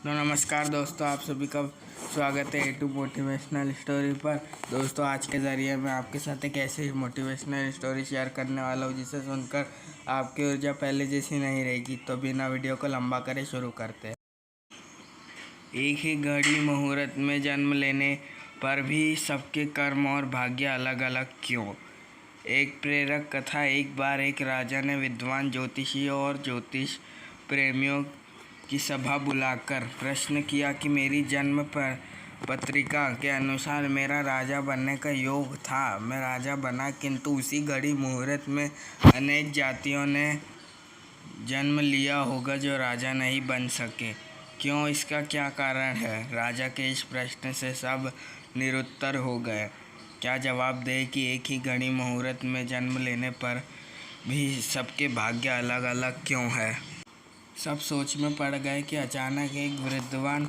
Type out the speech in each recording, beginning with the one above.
तो नमस्कार दोस्तों, आप सभी का स्वागत है A2 मोटिवेशनल स्टोरी पर। दोस्तों, आज के ज़रिए मैं आपके साथ एक ऐसी मोटिवेशनल स्टोरी शेयर करने वाला हूँ जिसे सुनकर आपकी ऊर्जा पहले जैसी नहीं रहेगी। तो बिना वीडियो को लंबा करे शुरू करते हैं। एक ही घड़ी मुहूर्त में जन्म लेने पर भी सबके कर्म और भाग्य अलग अलग क्यों? एक प्रेरक कथा। एक बार एक राजा ने विद्वान ज्योतिषियों और ज्योतिष प्रेमियों की सभा बुलाकर प्रश्न किया कि मेरी जन्म पत्रिका के अनुसार मेरा राजा बनने का योग था। मैं राजा बना, किंतु उसी घड़ी मुहूर्त में अनेक जातियों ने जन्म लिया होगा जो राजा नहीं बन सके। क्यों? इसका क्या कारण है? राजा के इस प्रश्न से सब निरुत्तर हो गए। क्या जवाब दे कि एक ही घड़ी मुहूर्त में जन्म लेने पर भी सबके भाग्य अलग अलग क्यों है? सब सोच में पड़ गए कि अचानक एक विद्वान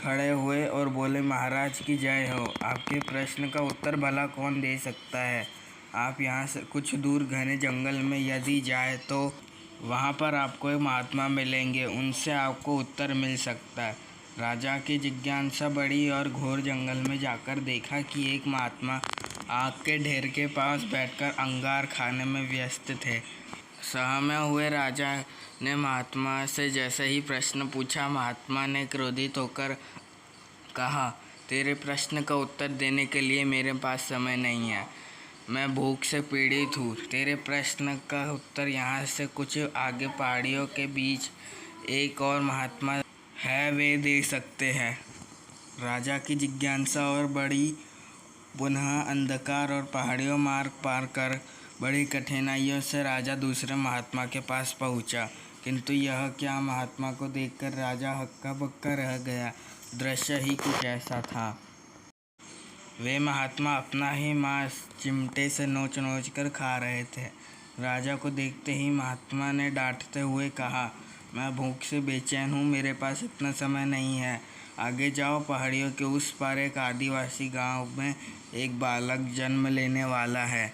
खड़े हुए और बोले, महाराज की जय हो। आपके प्रश्न का उत्तर भला कौन दे सकता है? आप यहाँ से कुछ दूर घने जंगल में यदि जाए तो वहाँ पर आपको एक महात्मा मिलेंगे, उनसे आपको उत्तर मिल सकता है। राजा की जिज्ञासा बढ़ी और घोर जंगल में जाकर देखा कि एक महात्मा आग के ढेर के पास बैठकर अंगार खाने में व्यस्त थे। सहमे हुए राजा ने महात्मा से जैसे ही प्रश्न पूछा, महात्मा ने क्रोधित होकर कहा, तेरे प्रश्न का उत्तर देने के लिए मेरे पास समय नहीं है। मैं भूख से पीड़ित हूँ। तेरे प्रश्न का उत्तर यहाँ से कुछ आगे पहाड़ियों के बीच एक और महात्मा है, वे दे सकते हैं। राजा की जिज्ञासा और बढ़ी। पुनः अंधकार और पहाड़ियों मार्ग पार कर बड़ी कठिनाइयों से राजा दूसरे महात्मा के पास पहुंचा, किंतु यह क्या? महात्मा को देखकर राजा हक्का बक्का रह गया। दृश्य ही कुछ ऐसा था। वे महात्मा अपना ही मांस चिमटे से नोच नोच कर खा रहे थे। राजा को देखते ही महात्मा ने डांटते हुए कहा, मैं भूख से बेचैन हूँ, मेरे पास इतना समय नहीं है। आगे जाओ, पहाड़ियों के उस पार एक आदिवासी गांव में एक बालक जन्म लेने वाला है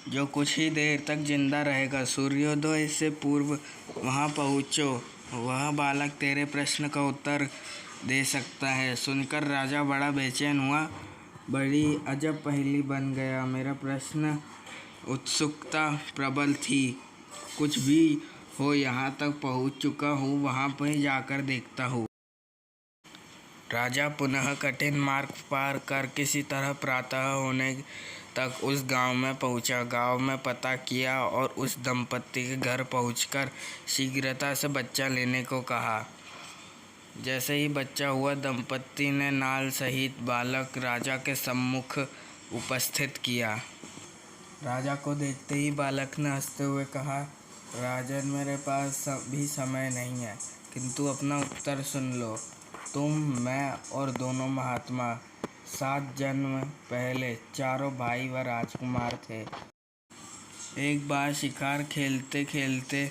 जो कुछ ही देर तक जिंदा रहेगा। सूर्योदय से पूर्व वहां पहुँचो। वह बालक तेरे प्रश्न का उत्तर दे सकता है। सुनकर राजा बड़ा बेचैन हुआ। बड़ी अजब पहेली बन गया। मेरा प्रश्न उत्सुकता प्रबल थी। कुछ भी हो, यहाँ तक पहुँच चुका हूँ, वहाँ पर जाकर देखता हूँ। राजा पुनः कठिन मार्ग पार कर किसी तरह प्रातः होने तक उस गांव में पहुंचा। गांव में पता किया और उस दंपत्ति के घर पहुंचकर शीघ्रता से बच्चा लेने को कहा। जैसे ही बच्चा हुआ, दंपत्ति ने नाल सहित बालक राजा के सम्मुख उपस्थित किया। राजा को देखते ही बालक ने हंसते हुए कहा, राजन, मेरे पास भी समय नहीं है, किंतु अपना उत्तर सुन लो। तुम, मैं और दोनों महात्मा 7 जन्म पहले चारों भाई व राजकुमार थे। एक बार शिकार खेलते खेलते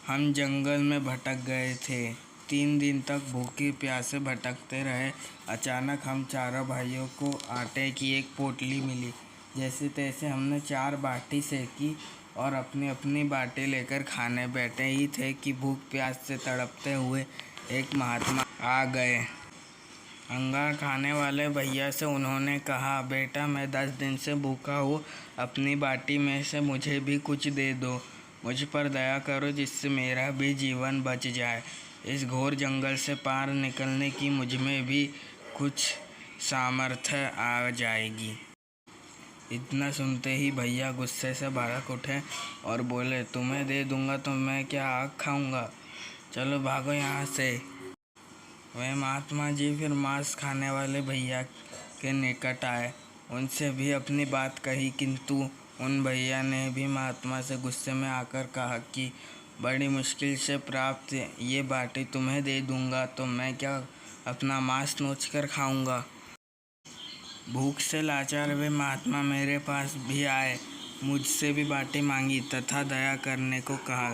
हम जंगल में भटक गए थे। 3 दिन तक भूखे प्यासे भटकते रहे। अचानक हम चारों भाइयों को आटे की एक पोटली मिली। जैसे तैसे हमने 4 बाटी सेकी और अपनी अपनी बाटी लेकर खाने बैठे ही थे कि भूख प्यास से तड़पते हुए एक महात्मा आ गए। अंगार खाने वाले भैया से उन्होंने कहा, बेटा, मैं 10 दिन से भूखा हूँ, अपनी बाटी में से मुझे भी कुछ दे दो। मुझ पर दया करो, जिससे मेरा भी जीवन बच जाए। इस घोर जंगल से पार निकलने की मुझ में भी कुछ सामर्थ्य आ जाएगी। इतना सुनते ही भैया गुस्से से भड़क उठे और बोले, तुम्हें दे दूंगा तो मैं क्या आग खाऊंगा? चलो भागो यहाँ से। वे महात्मा जी फिर मांस खाने वाले भैया के निकट आए। उनसे भी अपनी बात कही, किंतु उन भैया ने भी महात्मा से गुस्से में आकर कहा कि बड़ी मुश्किल से प्राप्त ये बाटी तुम्हें दे दूंगा तो मैं क्या अपना मांस नोच कर खाऊंगा? भूख से लाचार वे महात्मा मेरे पास भी आए, मुझसे भी बाटी मांगी तथा दया करने को कहा,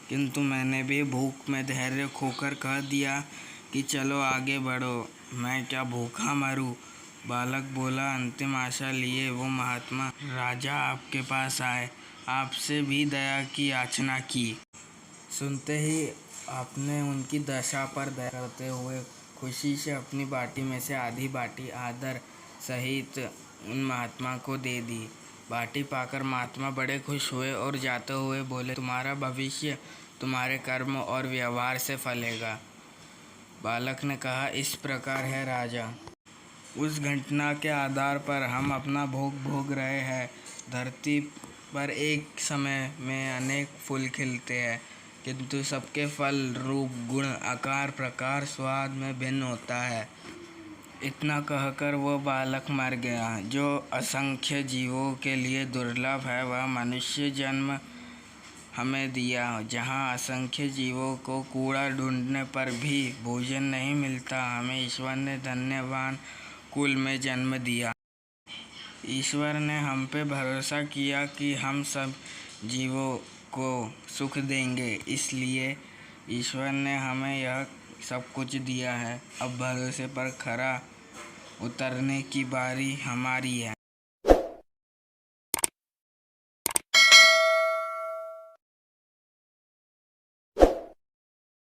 किंतु मैंने भी भूख में धैर्य खोकर कह दिया कि चलो आगे बढ़ो, मैं क्या भूखा मरूं? बालक बोला। अंतिम आशा लिए वो महात्मा राजा आपके पास आए, आपसे भी दया की याचना की। सुनते ही आपने उनकी दशा पर दया करते हुए खुशी से अपनी बाटी में से आधी बाटी आदर सहित उन महात्मा को दे दी। बाटी पाकर महात्मा बड़े खुश हुए और जाते हुए बोले, तुम्हारा भविष्य तुम्हारे कर्म और व्यवहार से फलेगा। बालक ने कहा, इस प्रकार है राजा। उस घटना के आधार पर हम अपना भोग भोग रहे हैं। धरती पर एक समय में अनेक फूल खिलते हैं, किंतु सबके फल, रूप, गुण, आकार, प्रकार, स्वाद में भिन्न होता है। इतना कहकर वह बालक मर गया। जो असंख्य जीवों के लिए दुर्लभ है, वह मनुष्य जन्म हमें दिया। जहाँ असंख्य जीवों को कूड़ा ढूंढने पर भी भोजन नहीं मिलता, हमें ईश्वर ने धन्यवान कुल में जन्म दिया। ईश्वर ने हम पे भरोसा किया कि हम सब जीवों को सुख देंगे, इसलिए ईश्वर ने हमें यह सब कुछ दिया है। अब भरोसे पर खरा उतरने की बारी हमारी है।